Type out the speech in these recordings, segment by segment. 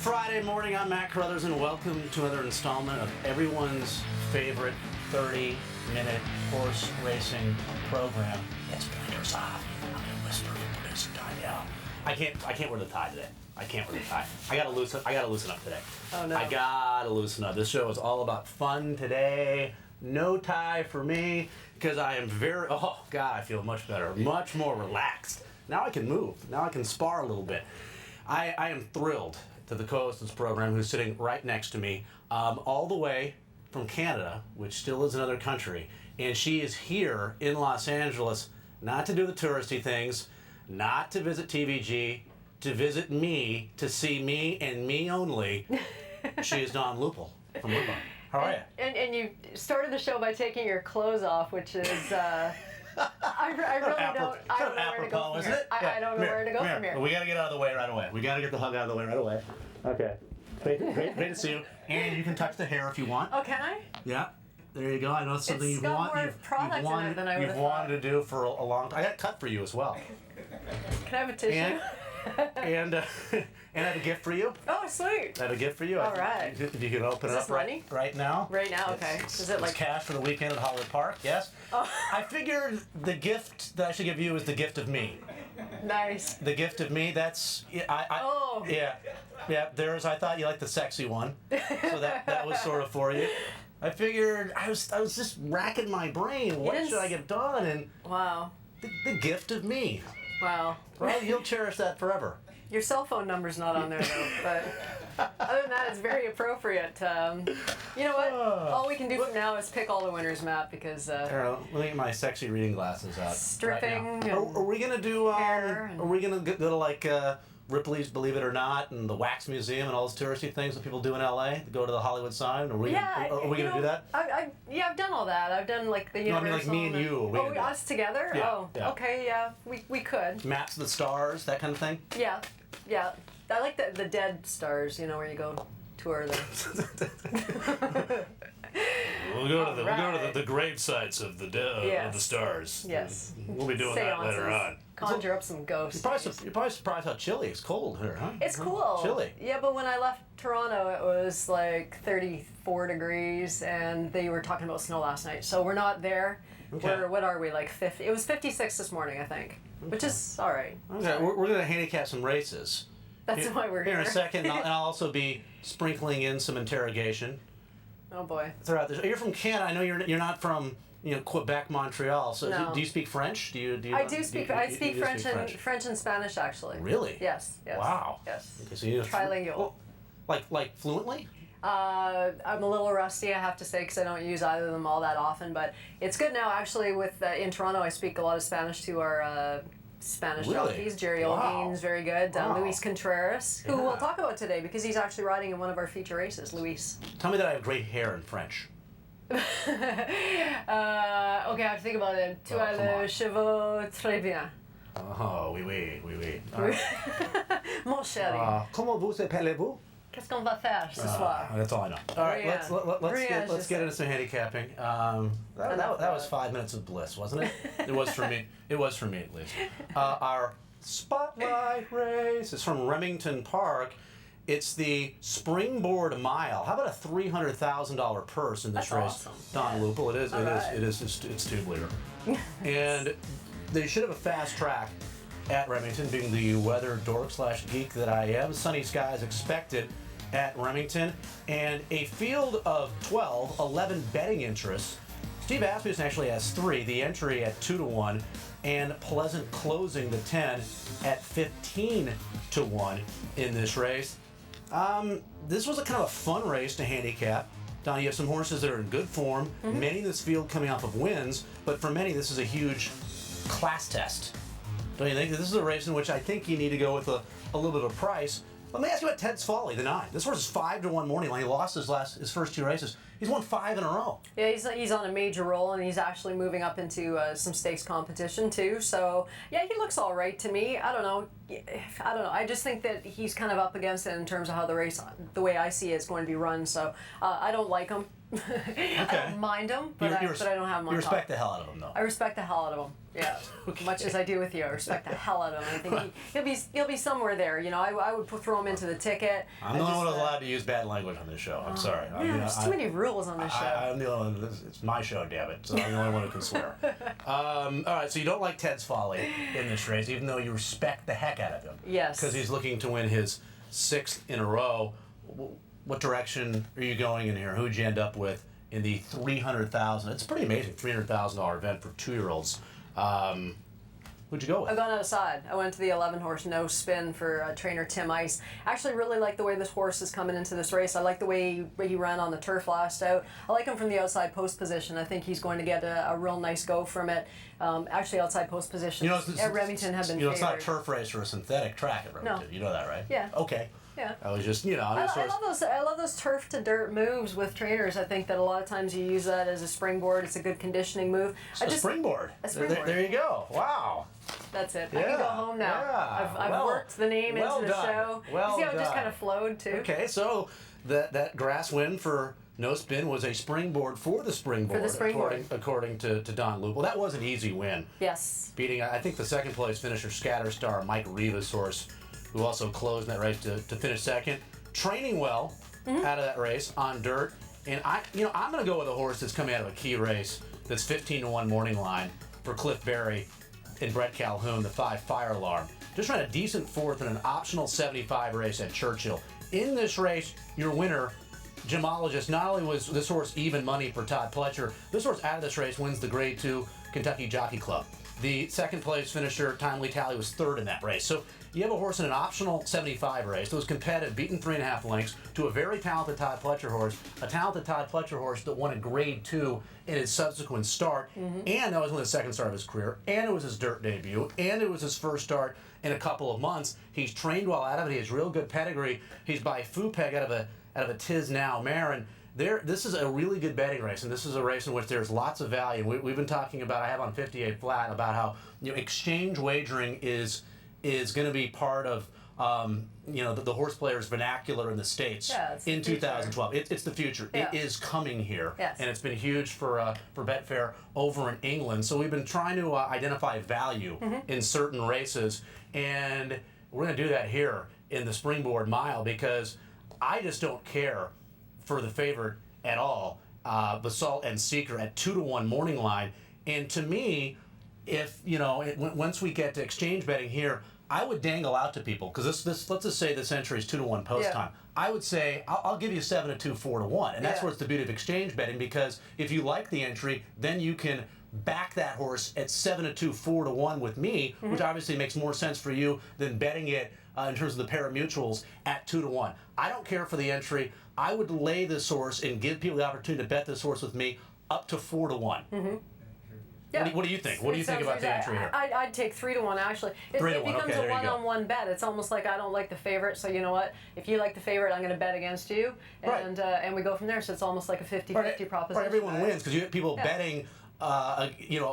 Friday morning. I'm Matt Carothers, and welcome to another installment of everyone's favorite 30-minute horse racing program. It's Blinkers Off. I'm gonna whisper for producer Danielle. I can't wear the tie today. I can't wear the tie. I gotta loosen up today. Oh no. I gotta loosen up. This show is all about fun today. No tie for me because I am oh God, I feel much better, much more relaxed. Now I can move. Now I can spar a little bit. I am thrilled to the co-host of this program who's sitting right next to me, all the way from Canada, which still is another country, and she is here in Los Angeles not to do the touristy things, not to visit TVG, to visit me, to see me and me only. She is Dawn Lupul from Lupul. How are you? And you started the show by taking your clothes off, which is I really don't know where to go from here. I don't know where to go from here. We gotta get out of the way right away. We gotta get the hug out of the way right away. Okay. Great to see you. And you can touch the hair if you want. Oh, can I? Yeah. There you go. I know it's something you've wanted to do for a long time. I got it cut for you as well. Can I have a tissue? And I have a gift for you. Oh, sweet. I have a gift for you. All right. If you can open it up right now. Right now, okay. Is it like cash for the weekend at Hollywood Park? Yes. Oh. I figured the gift that I should give you is the gift of me. Nice. The gift of me. That's yeah. There's. I thought you liked the sexy one, so that was sort of for you. I figured I was just racking my brain. What should I get done? And wow. The gift of me. Wow. Well, you'll cherish that forever. Your cell phone number's not on there though, but other than that, it's very appropriate. You know what? All we can do from now is pick all the winners, Matt, because let me get my sexy reading glasses out. Stripping. Right now. Are we gonna do? Are we gonna go to like Ripley's Believe It or Not and the Wax Museum and all those touristy things that people do in LA? Go to the Hollywood sign? Are we gonna do that? I've done all that. I've done like the Universal. No, I mean like me and you. Us together? Yeah, yeah. Okay, yeah, we could. Maps of the stars, that kind of thing? Yeah. I like the dead stars, you know, where you go tour them. We'll go to the grave sites of the stars. Yes. We'll be doing that later on. Conjure up some ghosts. You're probably surprised how chilly it's cold here, huh? It's cool. Chilly. Yeah, but when I left Toronto, it was like 34 degrees, and they were talking about snow last night. So we're not there. Okay. What are we, like 50? It was 56 this morning, I think, which is all right. Okay, we're going to handicap some races. That's why we're here. In a second, and I'll also be sprinkling in some interrogation. Oh boy. Throughout this, you're from Canada. I know you're not from Quebec, Montreal. So no. Do you speak French? I speak French and Spanish actually. Really? Yes. Wow. Yes. Okay, so you trilingual. Like fluently? I'm a little rusty, I have to say, because I don't use either of them all that often. But it's good now. Actually, with in Toronto, I speak a lot of Spanish to our Spanish jockeys. Jerry Olguin's very good. Luis Contreras, who we'll talk about today because he's actually riding in one of our feature races. Luis. Tell me that I have great hair in French. Okay, I have to think about it. Tu as les cheveux très bien. Oh, oui. Right. Mon chéri. Comment vous appelez-vous? Qu'est-ce qu'on va faire ce soir? That's all I know. All right, let's get into some handicapping. That was 5 minutes of bliss, wasn't it? It was for me. It was for me at least. Our spotlight race is from Remington Park. It's the Springboard Mile. How about a $300,000 purse in this race? Awesome. Dawn Lupul. It's tube leader. And they should have a fast track at Remington, being the weather dork / geek that I am. Sunny skies expected at Remington, and a field of 11 betting interests. Steve Asmussen actually has 3, the entry at 2-1, and Pleasant closing the 10 at 15-1 in this race. This was a kind of a fun race to handicap. Don, you have some horses that are in good form, many in this field coming off of wins, but for many this is a huge class test. Don't you think? This is a race in which I think you need to go with a little bit of price. Let me ask you about Ted's Folly, the 9. This horse is 5-1 morning line. He lost his first 2 races. He's won 5 in a row. Yeah, he's on a major roll, and he's actually moving up into some stakes competition too. So yeah, he looks all right to me. I don't know. I just think that he's kind of up against it in terms of how the race, the way I see it, is going to be run. So I don't like him. Okay. I don't mind them, but I don't have them on You respect top. the hell out of them, though. I respect the hell out of him. Yeah, Okay. much as I do with you, I respect the hell out of him. I think he'll be somewhere there. You know, I would throw him into the ticket. I'm the only one who's allowed to use bad language on this show. I'm sorry. Yeah, there's too many rules on this show. I'm the only one. It's my show, damn it. So I'm the only one who can swear. All right. So you don't like Ted's folly in this race, even though you respect the heck out of him. Yes. Because he's looking to win his 6th in a row. What direction are you going in here? Who'd you end up with in the $300,000? It's pretty amazing, $300,000 event for 2-year-olds. Who'd you go with? I've gone outside. I went to the 11 horse no spin for trainer Tim Ice. Actually really like the way this horse is coming into this race. I like the way he ran on the turf last out. I like him from the outside post position. I think he's going to get a real nice go from it. Actually outside post position at Remington have been favored. It's not a turf race or a synthetic track at Remington. No. You know that, right? Yeah. Okay. Yeah. I was just, I love those turf to dirt moves with trainers. I think that a lot of times you use that as a springboard. It's a good conditioning move. Springboard. A springboard. There you go. Wow. That's it. Yeah. I can go home now. Yeah. I've worked the name into the show. Well you see how done. it just kind of flowed too? Okay, so that grass win for no spin was a springboard for the springboard. According to Dawn Lupul. That was an easy win. Yes. Beating, I think, the second place finisher Scatterstar, Mike Rivas' horse, who also closed in that race to finish second. Training well out of that race on dirt. And I'm going to go with a horse that's coming out of a key race that's 15-1 morning line for Cliff Berry and Brett Calhoun, the 5 Fire Alarm. Just ran a decent 4th in an optional 75 race at Churchill. In this race, your winner, gemologist, not only was this horse even money for Todd Pletcher, this horse out of this race wins the Grade 2 Kentucky Jockey Club. The second place finisher, Timely Tally, was 3rd in that race. So you have a horse in an optional 75 race that was competitive, beaten 3.5 lengths to a very talented Todd Pletcher horse, a talented Todd Pletcher horse that won a Grade 2 in his subsequent start, and that was only the second start of his career, and it was his dirt debut, and it was his first start in a couple of months. He's trained well out of it. He has real good pedigree. He's by Fupeg out of a Tis Now mare, and this is a really good betting race, and this is a race in which there's lots of value. We've been talking about, I have on 58 Flat, about how exchange wagering is going to be part of the horse players' vernacular in the States in 2012. It's the future. Yeah. It is coming here, yes. And it's been huge for Betfair over in England. So we've been trying to identify value in certain races, and we're going to do that here in the Springboard Mile because I just don't care for the favorite at all, Basalt and Seeker at 2-1 morning line. And to me, if once we get to exchange betting here, I would dangle out to people because this let's just say this entry is 2-1 post time. I would say I'll give you 7-2, 4-1, and that's what's the beauty of exchange betting, because if you like the entry, then you can back that horse at 7-2, 4-1 with me, which obviously makes more sense for you than betting it in terms of the parimutuels at 2-1. I don't care for the entry. I would lay this horse and give people the opportunity to bet this horse with me up to 4-1. Yeah. What do you think? What do you think about the entry here? I'd take 3-1 actually. It 3-1, becomes okay, a there you go. one-on-one bet. It's almost like I don't like the favorite, so you know what? If you like the favorite, I'm going to bet against you, and we go from there. So it's almost like a 50-50 proposition. Right, everyone wins because you have people betting a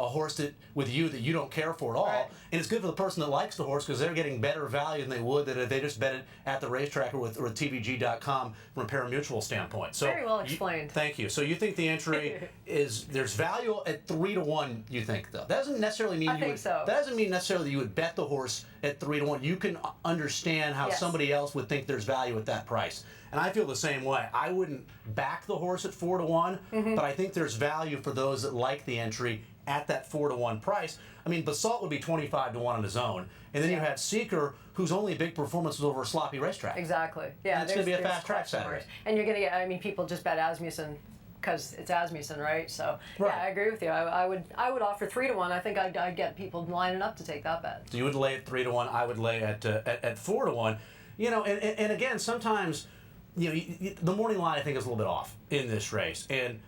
horse with you that you don't care for at all, and it's good for the person that likes the horse because they're getting better value than they would if they just bet it at the racetrack or with TVG.com from a parimutuel standpoint. So very well explained. Thank you. So you think the entry there's value at 3-1? You think though that doesn't necessarily mean that doesn't mean necessarily that you would bet the horse at 3-1. You can understand how somebody else would think there's value at that price. And I feel the same way. I wouldn't back the horse at 4-1, but I think there's value for those that like the entry at that 4-1 price. I mean, Basalt would be 25-1 on his own, and then you had Seeker, whose only big performance was over a sloppy racetrack. Exactly. Yeah. And it's going to be a fast track Saturday. And you're going to get. I mean, people just bet Asmussen because it's Asmussen, right? So yeah, I agree with you. I would offer 3-1. I think I'd get people lining up to take that bet. So you would lay at 3-1. I would lay at 4-1. And again, sometimes. The morning line I think is a little bit off in this race, and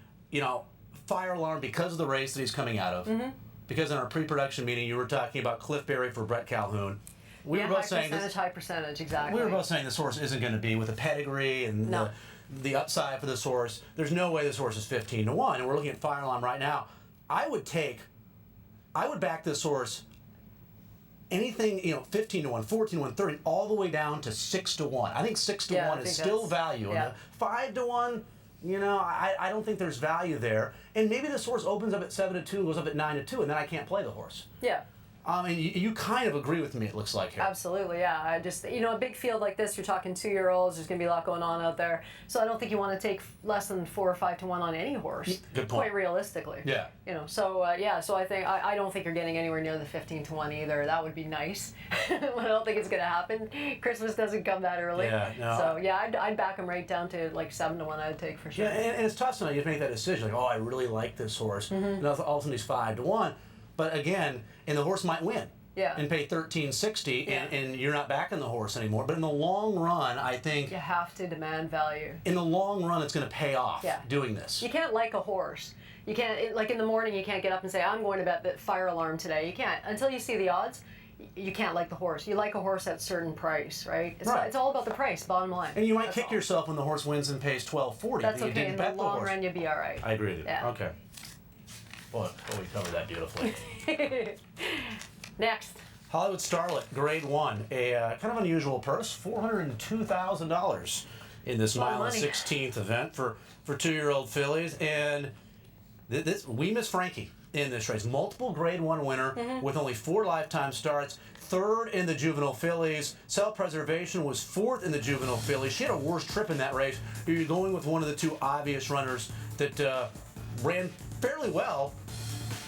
Fire Alarm because of the race that he's coming out of, because in our pre-production meeting you were talking about Cliff Berry for Brett Calhoun. We were both saying high percentage, exactly. We were both saying this horse isn't going to be with a pedigree and the upside for this horse. There's no way this horse is 15-1, and we're looking at Fire Alarm right now. I would back this horse. Anything, 15-1, 14-1, 30, all the way down to 6-1. I think 6-1 is still value. Yeah. 5-1, I don't think there's value there. And maybe this horse opens up at 7-2 and goes up at 9-2, and then I can't play the horse. Yeah. And you kind of agree with me, it looks like here. Absolutely, yeah. I just, a big field like this, you're talking 2-year-olds, there's going to be a lot going on out there. So I don't think you want to take less than 4 or 5 to 1 on any horse. Good point. Quite realistically. Yeah. So I think, I don't think you're getting anywhere near the 15 to 1 either. That would be nice. I don't think it's going to happen. Christmas doesn't come that early. Yeah, no. So yeah, I'd back him right down to like 7 to 1 I'd take for sure. Yeah, and it's tough tonight. You have to make that decision. Like, I really like this horse. And all of a sudden he's 5 to 1. But again, and the horse might win. Yeah. And pay $13.60, and you're not backing the horse anymore. But in the long run, I think you have to demand value. In the long run, it's going to pay off doing this. You can't like a horse. You can't, like in the morning, you can't get up and say, I'm going to bet the fire alarm today. You can't. Until you see the odds, you can't like the horse. You like a horse at a certain price, right? It's all about the price, bottom line. And you might kick yourself when the horse wins and pays $12.40. That's okay. In the long run, you'll be all right. I agree with you. Yeah. Okay. Well, we covered that beautifully. Next. Hollywood Starlet, Grade 1, a kind of unusual purse, $402,000 in this mile and 16th event for 2-year-old fillies. And we miss Frankie in this race. Multiple Grade 1 winner with only 4 lifetime starts. 3rd in the juvenile fillies. Self-preservation was 4th in the juvenile fillies. She had a worse trip in that race. You're going with one of the 2 obvious runners that ran fairly well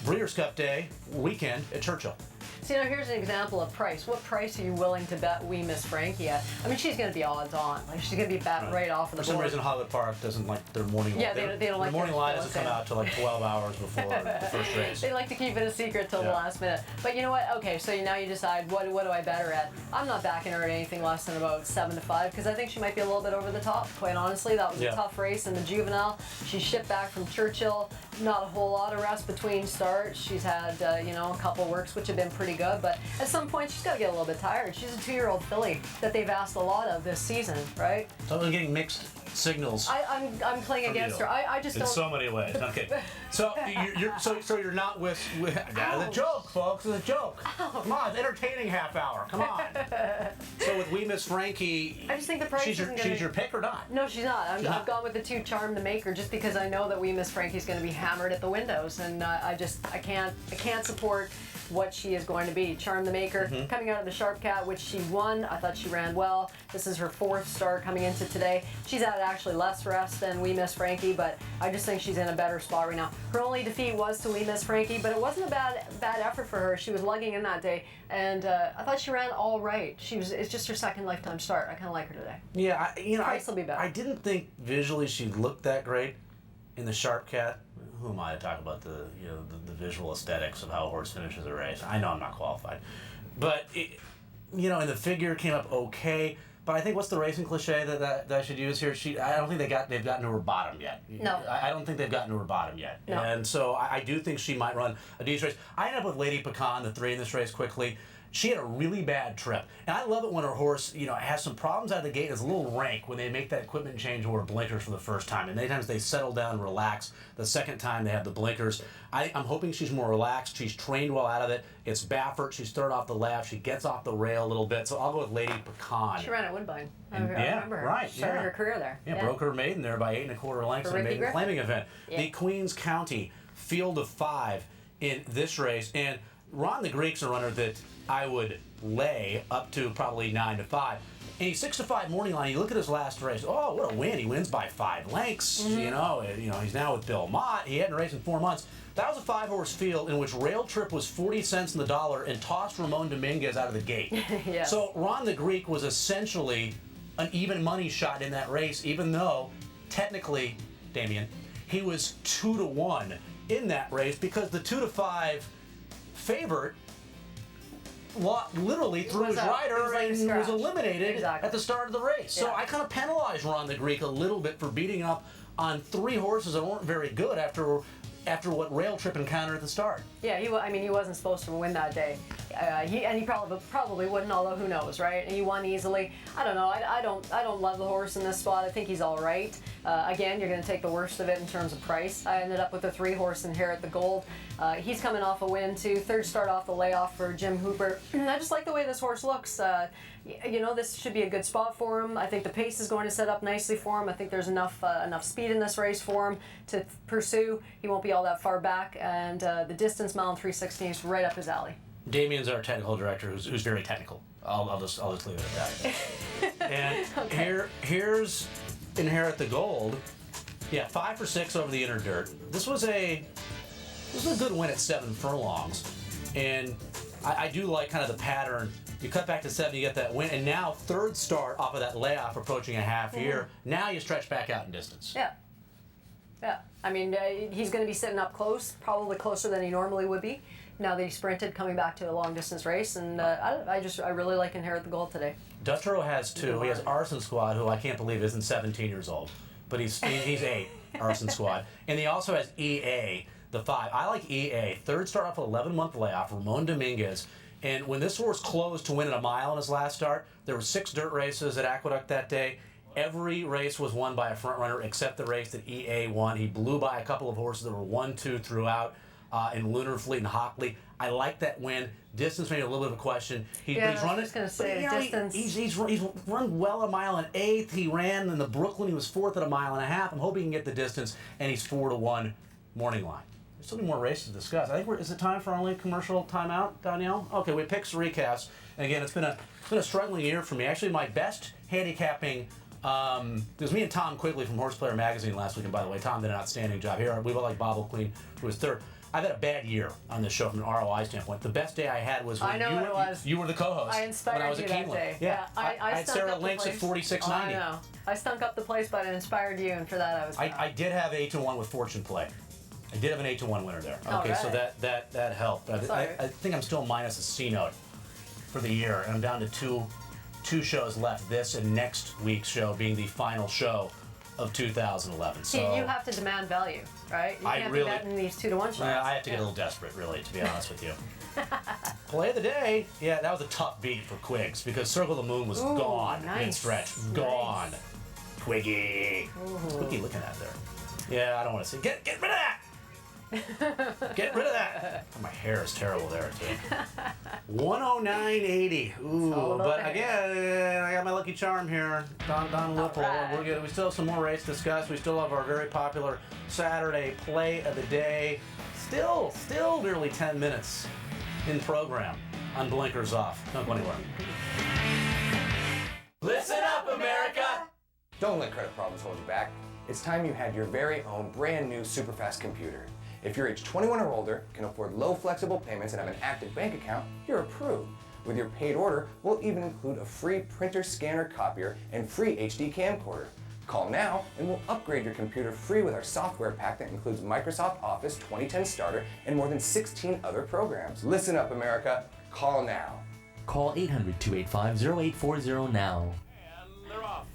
Breeders' Cup Day weekend at Churchill. So, here's an example of price. What price are you willing to bet We Miss Frankie at? I mean, she's going to be odds on. Like, she's going to be bet right off of the board. For some reason, Hollywood Park doesn't like their morning line. Yeah, they don't like their morning line doesn't come out till like 12 hours before the first race. They like to keep it a secret till the last minute. But you know what? Okay, so now you decide, what do I bet her at? I'm not backing her at anything less than about 7 to 5 because I think she might be a little bit over the top, quite honestly. That was a tough race in the juvenile. She shipped back from Churchill. Not a whole lot of rest between starts. She's had, a couple works, which have been pretty good. But at some point, she's got to get a little bit tired. She's a 2-year-old filly that they've asked a lot of this season, right? So I'm getting mixed signals. I'm playing against her. I just don't. In so many ways. Okay. So you're not with the joke, folks. It's a joke. Come on, it's entertaining half hour. Come on. So with We Miss Frankie, I just think the price she's your pick or not? No, she's not. I've gone with the 2 Charm to Maker just because I know that We Miss Frankie's going to be hammered at the windows, and I can't support what she is going to be. Charm the Maker, coming out of the Sharp Cat, which she won. I thought she ran well. This is her 4th start coming into today. She's had actually less rest than We Miss Frankie, but I just think she's in a better spot right now. Her only defeat was to We Miss Frankie, but it wasn't a bad effort for her. She was lugging in that day, and I thought she ran all right. It's just her 2nd lifetime start. I kind of like her today. Yeah, Price will be better. I didn't think visually she looked that great in the Sharp Cat. Who am I to talk about the visual aesthetics of how a horse finishes a race? I know I'm not qualified, but and the figure came up okay. But I think what's the racing cliche that I should use here? I don't think they've gotten to her bottom yet. No, I don't think they've gotten to her bottom yet. No. And so I do think she might run a decent race. I ended up with Lady Pecan, the 3 in this race quickly. She had a really bad trip. And I love it when her horse, has some problems out of the gate. It's a little rank when they make that equipment change over blinkers for the first time. And many times they settle down and relax. The second time they have the blinkers. I'm hoping she's more relaxed. She's trained well out of it. It's Baffert. She started off the left. She gets off the rail a little bit. So I'll go with Lady Pecan. She ran at Woodbine. I remember her. Right. Started her career there. Yeah, broke her maiden there by 8 1/4 lengths in a maiden claiming event. Yeah. The Queens County field of 5 in this race. And Ron the Greek's a runner that I would lay up to probably 9 to 5. And he's 6 to 5 morning line. You look at his last race. Oh, what a win! He wins by 5 lengths. He's now with Bill Mott. He hadn't raced in 4 months. That was a 5-horse field in which Rail Trip was 40 cents in the dollar and tossed Ramon Dominguez out of the gate. Yeah. So Ron the Greek was essentially an even money shot in that race, even though technically, Damien, he was 2 to 1 in that race because the 2 to 5 favorite literally threw his rider and was eliminated at the start of the race. So I kind of penalized Ron the Greek a little bit for beating up on 3 horses that weren't very good after what Rail Trip encountered at the start. Yeah, he wasn't supposed to win that day. He probably wouldn't, although who knows, right? And he won easily. I don't know. I don't love the horse in this spot. I think he's all right. Again, you're going to take the worst of it in terms of price. I ended up with a 3-horse Inherit the Gold. He's coming off a win too. 3rd start off the layoff for Jim Hooper. I just like the way this horse looks. You know, this should be a good spot for him. I think the pace is going to set up nicely for him. I think there's enough speed in this race for him to pursue. He won't be all that far back, and the distance mile and 3/16 is right up his alley. Damien's our technical director, who's very technical. I'll just leave it at that. And okay. Here's Inherit the Gold. Yeah, 5 for 6 over the inner dirt. This was a good win at 7 furlongs, and I do like kind of the pattern. You cut back to 7, you get that win, and now 3rd start off of that layoff approaching a half year. Now you stretch back out in distance. Yeah. Yeah. I mean, he's going to be sitting up close, probably closer than he normally would be, now that he sprinted coming back to a long distance race, and I really like Inherit the Gold today. Dutrow has 2. He has Arson Squad, who I can't believe isn't 17 years old, but he's 8, Arson Squad. And he also has EA, the 5. I like EA. 3rd start off an 11-month layoff, Ramon Dominguez. And when this horse closed to win at a mile in his last start, there were 6 dirt races at Aqueduct that day. Every race was won by a front runner except the race that EA won. He blew by a couple of horses that were 1-2 throughout in Lunar Fleet and Hockley. I like that win. Distance maybe a little bit of a question. He's running. I was just going to say distance. He's run well a mile and 1/8. He ran in the Brooklyn. He was 4th at a mile and a half. I'm hoping he can get the distance, and he's 4-1 morning line. There's still more races to discuss. I think is it time for our only commercial timeout, Danielle? Okay, we picked recaps. And again, it's been a struggling year for me. Actually, my best handicapping. It was me and Tom Quigley from Horseplayer Magazine last week, and by the way, Tom did an outstanding job here. We both like Bob O'Clean, who was 3rd. I've had a bad year on this show from an ROI standpoint. The best day I had was when you were the co-host. I inspired when I was you at that Keeneland. day. Yeah, I had Sarah Lynx at 46.90. I know. I stunk up the place, but it inspired you, and for that I was proud. I did have 8-1 with Fortune Play. I did have an 8-1 winner there. Okay, right. So that helped. I think I'm still minus a C note for the year, and I'm down to two shows left. This and next week's show being the final show of 2011. So you have to demand value, right? You can't be betting these 2-1 shots. I have to get a little desperate, really, to be honest with you. Play of the day. Yeah, that was a tough beat for Quiggs because Circle of the Moon was gone in stretch. Gone. Nice. Twiggy. What's Twiggy looking at there? Yeah, I don't want to see. Get rid of that. Get rid of that. Oh, my hair is terrible there too. 109.80. Ooh, but again, I got my lucky charm here. Dawn Lupul. Right. We're good. We still have some more race to discuss. We still have our very popular Saturday play of the day. Still nearly 10 minutes in program on Blinkers Off. Don't go anywhere. Listen up, America! Don't let credit problems hold you back. It's time you had your very own brand new super fast computer. If you're age 21 or older, can afford low flexible payments and have an active bank account, you're approved. With your paid order, we'll even include a free printer, scanner, copier, and free HD camcorder. Call now and we'll upgrade your computer free with our software pack that includes Microsoft Office 2010 Starter and more than 16 other programs. Listen up, America. Call now. Call 800-285-0840 now. And they're off.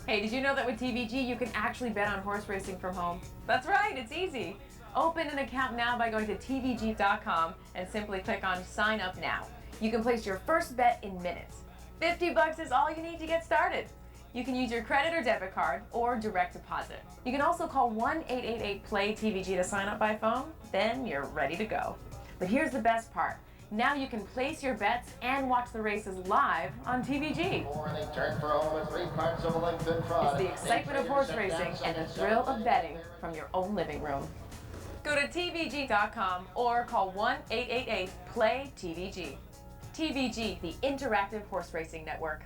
Hey, did you know that with TVG you can actually bet on horse racing from home? That's right, it's easy. Open an account now by going to tvg.com and simply click on Sign Up Now. You can place your first bet in minutes. $50 is all you need to get started. You can use your credit or debit card or direct deposit. You can also call 1-888-PLAY-TVG to sign up by phone, then you're ready to go. But here's the best part. Now you can place your bets and watch the races live on TVG. It's the excitement of horse racing and the thrill of betting from your own living room. Go to tvg.com or call 1-888-PLAY-TVG. TVG, the Interactive Horse Racing Network.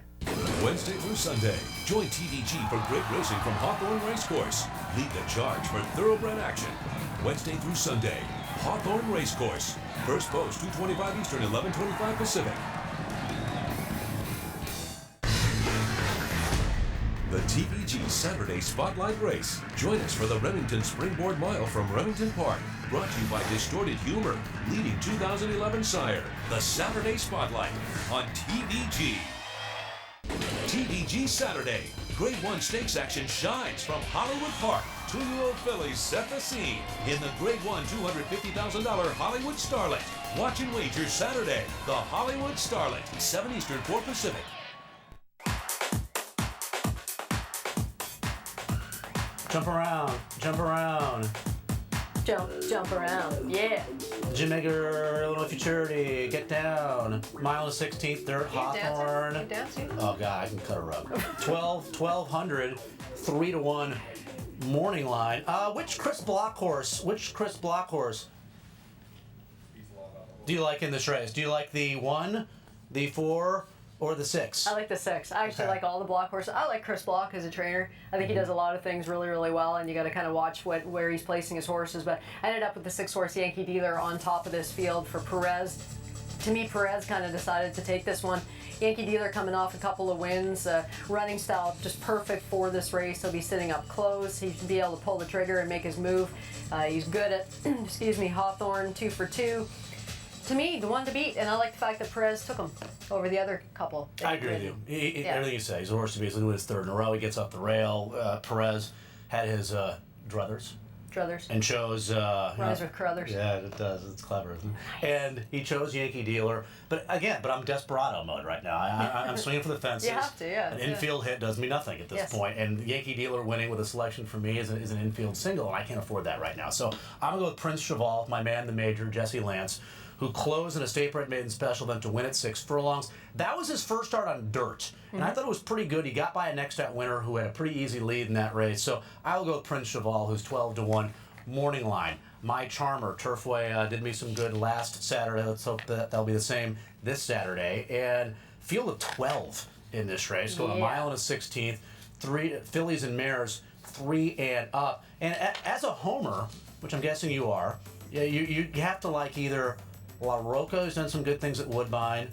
Wednesday through Sunday, join TVG for great racing from Hawthorne Racecourse. Lead the charge for thoroughbred action. Wednesday through Sunday, Hawthorne Racecourse. First post, 2:25 Eastern, 11:25 Pacific. The TVG Saturday Spotlight Race. Join us for the Remington Springboard Mile from Remington Park. Brought to you by Distorted Humor, leading 2011 sire. The Saturday Spotlight on TVG. TVG Saturday. Grade 1 stakes action shines from Hollywood Park. 2-year-old fillies set the scene in the Grade 1 $250,000 Hollywood Starlet. Watch and wager Saturday. The Hollywood Starlet, 7 Eastern, 4 Pacific. Jump around, jump around. Jump around, yeah. Jim Egger, Illinois Futurity, get down. Mile and 16th, Dirt, Hawthorne. You dancing? Oh God, I can cut a rug. 1200, 3-1 morning line. Which Chris Block horse do you like in this race? Do you like the 1, the 4, or the 6? I like the 6. I actually like all the block horses. I like Chris Block as a trainer. I think he does a lot of things really, really well, and you got to kind of watch where he's placing his horses. But I ended up with the 6-horse Yankee Dealer on top of this field for Perez. To me, Perez kind of decided to take this one. Yankee Dealer coming off a couple of wins. Running style just perfect for this race. He'll be sitting up close. He should be able to pull the trigger and make his move. He's good at, Hawthorne, 2 for 2. To me, the one to beat, and I like the fact that Perez took him over the other couple. I agree with you. Everything you say. He's a horse to be. He's doing his 3rd in a row. He gets off the rail. Perez had his druthers. And chose... Runs with Carothers. Yeah, it does. It's clever. Nice. And he chose Yankee Dealer. But I'm desperado mode right now. I'm swinging for the fences. You have to, yeah. An infield hit does me nothing at this point. And Yankee Dealer winning with a selection for me is an infield single, and I can't afford that right now. So I'm going to go with Prince Cheval, my man, the major, Jesse Lance, who closed in a State Bred Maiden Special event to win at 6 furlongs. That was his first start on dirt, and I thought it was pretty good. He got by a next out winner who had a pretty easy lead in that race. So I will go with Prince Cheval, who's 12-1 morning line. My Charmer, Turfway, did me some good last Saturday. Let's hope that that'll be the same this Saturday. And field of 12 in this race, going a mile and a 16th. 3 fillies and mares, 3 and up. And as a homer, which I'm guessing you are, you have to like either La Rocca, who's done some good things at Woodbine.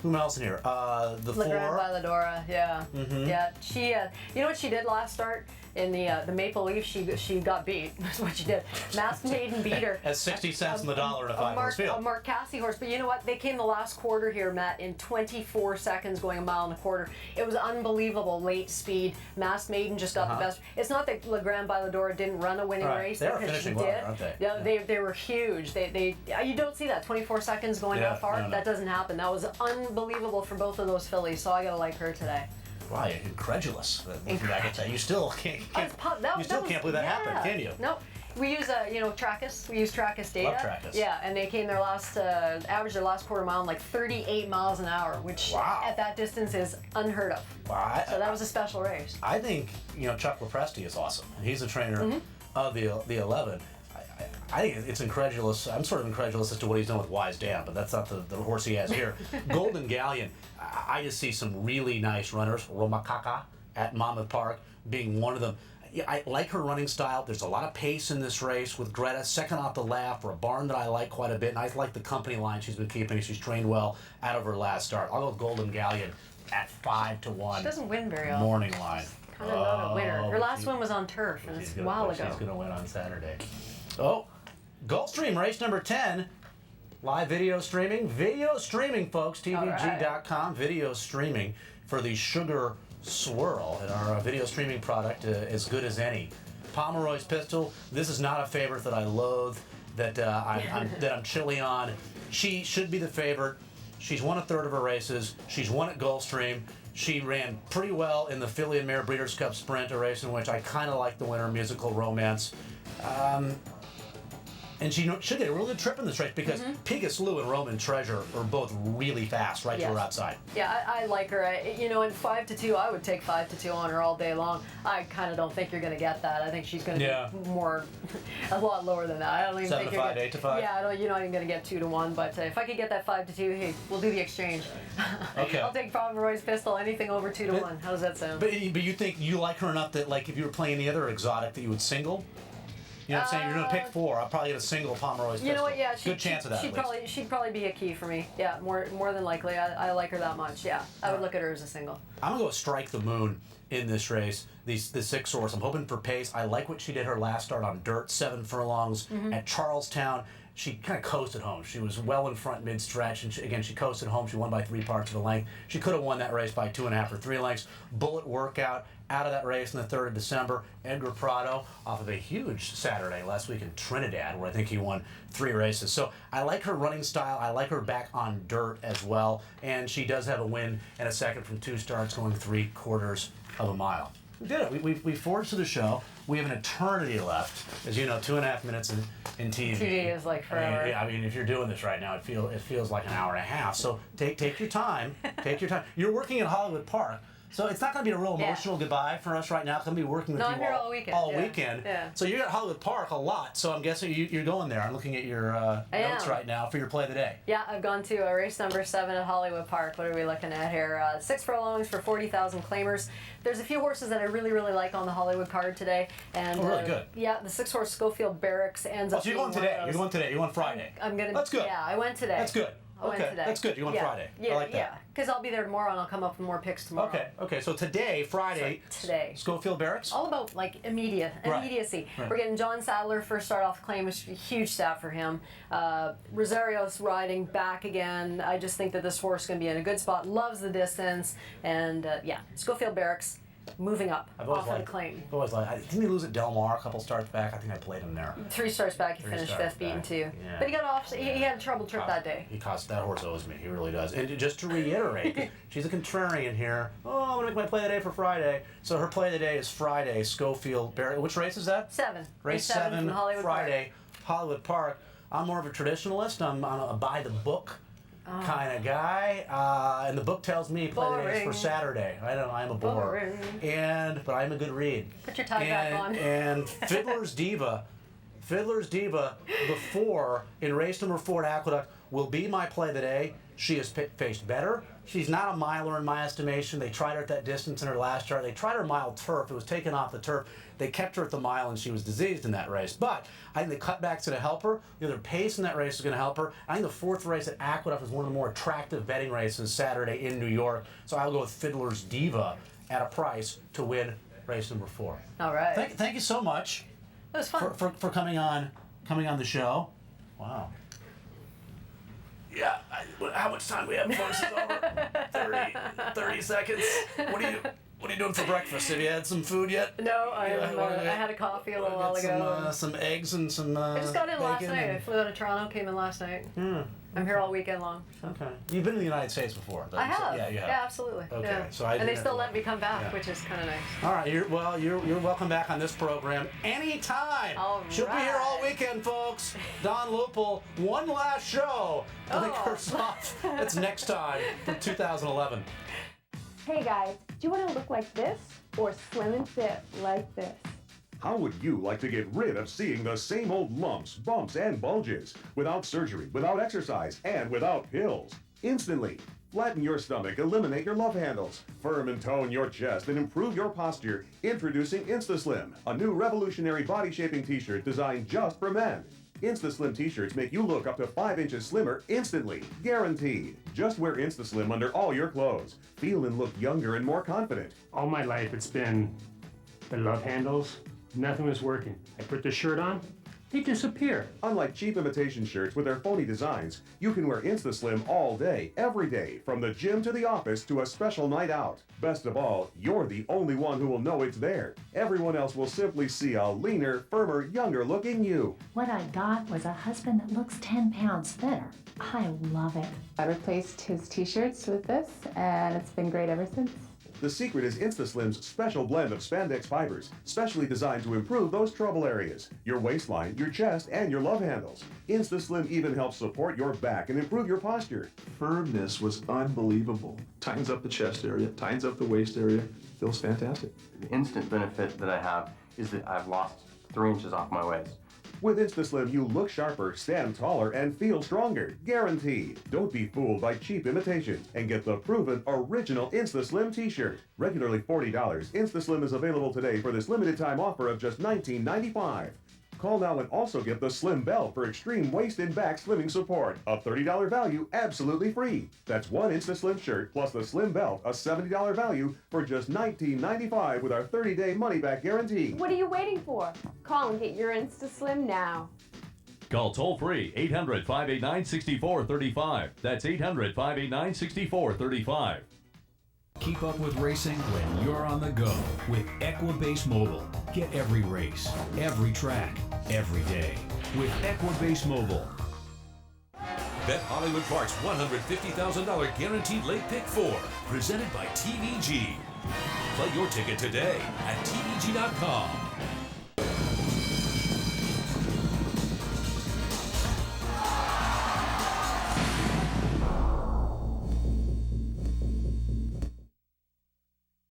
Who else in here? The 4. Bailadora, yeah. Yeah, she, you know what she did last start? In the Maple Leaf, she got beat. That's what she did. Masked Maiden beat her. At 60 cents on the dollar in a 5-horse field. A Mark Cassidy horse. But you know what? They came the last quarter here, Matt, in 24 seconds, going a mile and a quarter. It was unbelievable late speed. Masked Maiden just got the best. It's not that Le Grand Bailadora didn't run a winning race. They were finishing well, aren't they? Yeah, they were huge. You don't see that 24 seconds going that far. No. That doesn't happen. That was unbelievable for both of those fillies. So I gotta like her today. Wow, you're incredulous. You still can't believe that happened, can you? No. We use Trackus. We use Trackus data. Love Trackus. Yeah, and they came their averaged their last quarter mile in like 38 miles an hour, which at that distance is unheard of. Wow. So that was a special race. I think Chuck Lopresti is awesome. He's the trainer of the 11. I think it's incredulous. I'm sort of incredulous as to what he's done with Wise Dam, but that's not the horse he has here. Golden Galleon. I just see some really nice runners. Romakaka at Monmouth Park being one of them. I like her running style. There's a lot of pace in this race with Greta, second off the lap for a barn that I like quite a bit. And I like the company line she's been keeping. She's trained well out of her last start. I'll go with Golden Galleon at 5-1. She doesn't win very often. Morning line. Kind of not a winner. Her last win was on turf, and it's a while ago. She's going to win on Saturday. Oh, Gulfstream race number 10. Live video streaming. Video streaming, folks. TVG.com. Video streaming for the Sugar Swirl. And our video streaming product as good as any. Pomeroy's Pistol. This is not a favorite that I loathe, that I'm chilly on. She should be the favorite. She's won a third of her races. She's won at Gulfstream. She ran pretty well in the Filly and Mare Breeders' Cup Sprint, a race in which I kind of like the winner, Musical Romance. And she should get a really good trip in this race because Pigus Lou and Roman Treasure are both really fast right to her outside. Yeah, I like her. In 5-2, I would take 5-2 on her all day long. I kind of don't think you're going to get that. I think she's going to be a lot lower than that. I don't even 7 think 8 to 5. Yeah, you're not even going to get 2-1. But if I could get that 5-2, hey, we'll do the exchange. Okay. I'll take Pomeroy's Pistol. Anything over 2-1. How does that sound? But you think you like her enough that, like, if you were playing the other exotic, that you would single? You know what I'm saying? You're going to pick 4. I'll probably get a single Pomeroy's Pistol. You know what? Yeah, good chance of that. She'd probably be a key for me. Yeah, more than likely. I like her that much. Yeah, I would look at her as a single. I'm going to go Strike the Moon in this race. The 6 horse. I'm hoping for pace. I like what she did her last start on dirt, 7 furlongs at Charlestown. she kind of coasted home. She was well in front mid-stretch, and she coasted home. She won by 3 parts of a length. She could have won that race by 2.5 or 3 lengths. Bullet workout out of that race on the 3rd of December. Edgar Prado off of a huge Saturday last week in Trinidad, where I think he won 3 races. So I like her running style. I like her back on dirt as well, and she does have a win and a second from 2 starts, going 3/4 of a mile. We did it. We forged to the show. We have an eternity left. As you know, 2.5 minutes in TV. TV is like forever. I mean, if you're doing this right now, it feels like an hour and a half. So take your time. Take your time. You're working at Hollywood Park. So it's not going to be a real emotional goodbye for us right now. It's going to be working with you I'm here all weekend. All weekend. Yeah. So you're at Hollywood Park a lot. So I'm guessing you're going there. I'm looking at your notes right now for your play of the day. Yeah, I've gone to race number 7 at Hollywood Park. What are we looking at here? 6 furlongs for 40,000 claimers. There's a few horses that I really, really like on the Hollywood card today. And really good. Yeah, the 6-horse Schofield Barracks ends up. So you're going today. You're going today. You're going Friday. I'm gonna. That's good. Yeah, I went today. That's good. Okay, that's good. You went Friday. Yeah, I like that. Yeah, because I'll be there tomorrow and I'll come up with more picks tomorrow. Okay. So today, Friday. Today. Schofield Barracks. All about like immediacy. Right. We're getting John Sadler first start off the claim, which is a huge stat for him. Rosario's riding back again. I just think that this horse is going to be in a good spot. Loves the distance, and Schofield Barracks. Moving up off of the claim. I've always liked. Didn't he lose at Del Mar a couple starts back? I think I played him there. 3 starts back, he finished 5th, beaten 2. Yeah. But he got off. He had a trouble trip that day. That horse owes me. He really does. And just to reiterate, she's a contrarian here. Oh, I'm gonna make my play of the day for Friday. So her play of the day is Friday. Schofield Barracks. Which race is that? 7. Race 7 from Hollywood Friday, Hollywood Park. I'm more of a traditionalist. I'm a by the book kind of guy, and the book tells me play the days for Saturday. I'm a bore, but I'm a good read. Put your tie back on. And Fiddler's Diva before in race number 4 at Aqueduct will be my play of the day. She has faced better. She's not a miler in my estimation. They tried her at that distance in her last start. They tried her mile turf. It was taken off the turf. They kept her at the mile, and she was diseased in that race. But I think the cutback's going to help her. Their pace in that race is going to help her. I think the 4th race at Aqueduct is one of the more attractive betting races Saturday in New York. So I'll go with Fiddler's Diva at a price to win race number 4. All right. Thank you so much. It was fun. For coming on the show. Wow. Yeah, how much time do we have before this is over? 30 seconds. What are you doing for breakfast? Have you had some food yet? No, I had a coffee a little while ago. Some eggs and some I just got in last night. I flew out of Toronto, came in last night. I'm here all weekend long. So. Okay. You've been in the United States before. I have. Yeah, you have. Yeah, absolutely. Okay. Yeah. So and they still let me come back, which is kind of nice. All right. You're welcome back on this program anytime. All She'll be here all weekend, folks. Dawn Lupul, one last show. Blinkers Off. That's next time from 2011. Hey guys, do you want to look like this or slim and fit like this? How would you like to get rid of seeing the same old lumps, bumps, and bulges without surgery, without exercise, and without pills? Instantly. Flatten your stomach, eliminate your love handles, firm and tone your chest, and improve your posture. Introducing InstaSlim, a new revolutionary body-shaping t-shirt designed just for men. InstaSlim t-shirts make you look up to 5 inches slimmer instantly. Guaranteed. Just wear InstaSlim under all your clothes. Feel and look younger and more confident. All my life it's been the love handles. Nothing was working. I put the shirt on, they disappear. Unlike cheap imitation shirts with their phony designs, you can wear InstaSlim all day, every day, from the gym to the office to a special night out. Best of all, you're the only one who will know it's there. Everyone else will simply see a leaner, firmer, younger looking you. What I got was a husband that looks 10 pounds thinner. I love it. I replaced his t-shirts with this, and it's been great ever since. The secret is InstaSlim's special blend of spandex fibers, specially designed to improve those trouble areas, your waistline, your chest, and your love handles. InstaSlim even helps support your back and improve your posture. Firmness was unbelievable. Tightens up the chest area, tightens up the waist area, feels fantastic. The instant benefit that I have is that I've lost 3 inches off my waist. With InstaSlim, you look sharper, stand taller, and feel stronger. Guaranteed. Don't be fooled by cheap imitations and get the proven original InstaSlim t-shirt. Regularly $40, InstaSlim is available today for this limited time offer of just $19.95. Call now and also get the Slim Belt for extreme waist and back slimming support. A $30 value, absolutely free. That's one InstaSlim shirt plus the Slim Belt, a $70 value for just $19.95 with our 30-day money-back guarantee. What are you waiting for? Call and get your InstaSlim now. Call toll-free 800-589-6435. That's 800-589-6435. Keep up with racing when you're on the go with Equibase Mobile. Get every race, every track, every day with Equibase Mobile. Bet Hollywood Park's $150,000 guaranteed late pick 4, presented by TVG. Play your ticket today at TVG.com.